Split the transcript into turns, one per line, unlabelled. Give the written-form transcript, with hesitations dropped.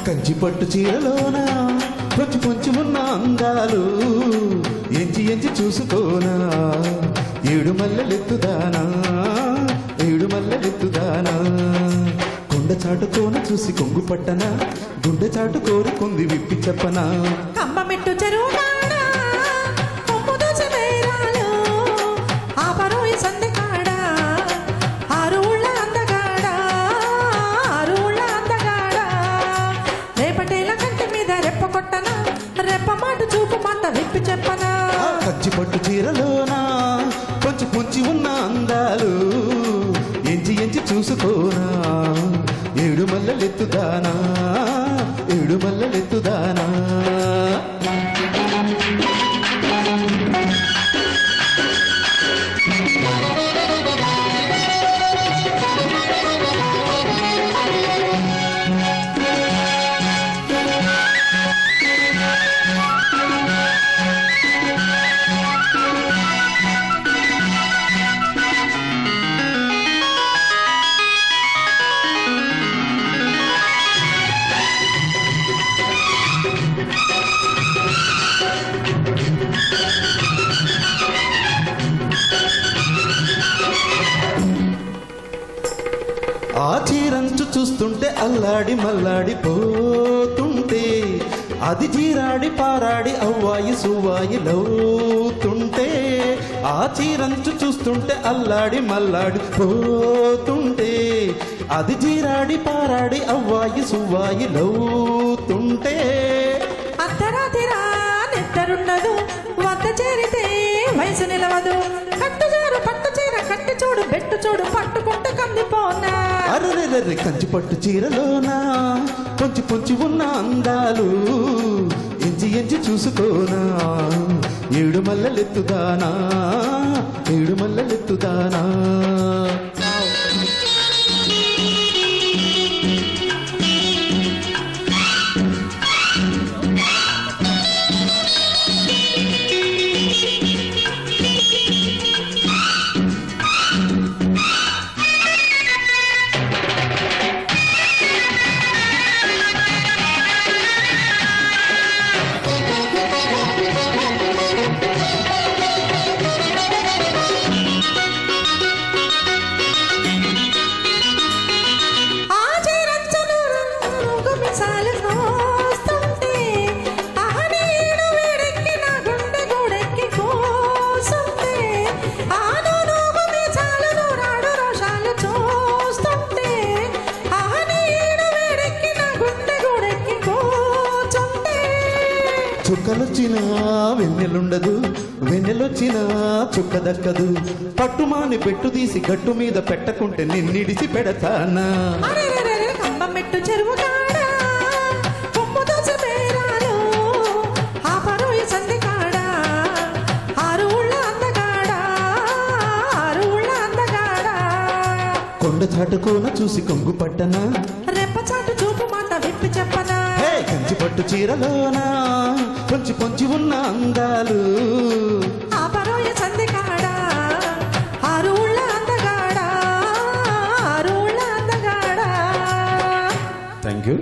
కంచి పట్టు చీరలోనా కొంచెం కొంచెం ఉన్న అందాలు ఎంచి ఎంచి చూసుకోనా ఏడు మల్లెలెత్తుదానా ఏడు మల్లెలెత్తుదానా కొండ చాటుకోన చూసి కొంగు పట్టనా గుండె చాటు కోరుకుంది విప్పి చెప్పనా
కమ్మమెట్టు చెరువు
కంచి పట్టు చీరలోనా కొంచెం కొంచెం ఉన్న అందాలు ఎంచి ఎంచి చూసుకోనా ఏడు మల్లెలెత్తుదానా ఏడు మల్లెలెత్తుదానా ఆ చీరంచు చూస్తుంటే అల్లాడి మల్లాడి పోతుంటే అది జీరాడి పారాడి అవ్వాయి సువ్వాయి లవుతుంటే ఆ చీరంచు చూస్తుంటే అల్లాడి మల్లాడి పోతుంటే అది జీరాడి పారాడి అవ్వాయి సువ్వాయి లవుతుంటే
అర్ధరాత్రిరా నిద్రుండదు వద్ద చేరితే వయసు నిలవదు కట్టుజారు పట్టు చీర కట్టి చూడు బెట్టు చూడు పట్టుకుంటూ కందిపోనా
అర్రెర్రెర్రె కంచి పట్టు చీరలోనా కొంచెం కొంచెం ఉన్న అందాలు ఎంచి ఎంచి చూసుకోనా ఏడు మల్లెలెత్తుదానా ఏడు మల్లెలెత్తుదానా చుక్కలొచ్చినా వెన్నెలుండదు వెన్నెలొచ్చినా చుక్క దక్కదు పట్టుమాని పెట్టు తీసి గట్టు మీద పెట్టకుంటే నిన్నిడిచి పెడతానా
కమ్మమెట్టు చెరువు
కొండ చాటుకోన చూసి కొంగు పట్టనా
రెప్ప చాటు చూపు మాట విప్పి చెప్పనా
కంచి పట్టు చీరలోనా కొంచెం కొంచెం ఉన్న అందాలు
ఆ పరోయ సంధి కాడా ఆరు ఊళ్ళ అందగాడా ఆరు ఊళ్ళ అందగాడా
థ్యాంక్ యూ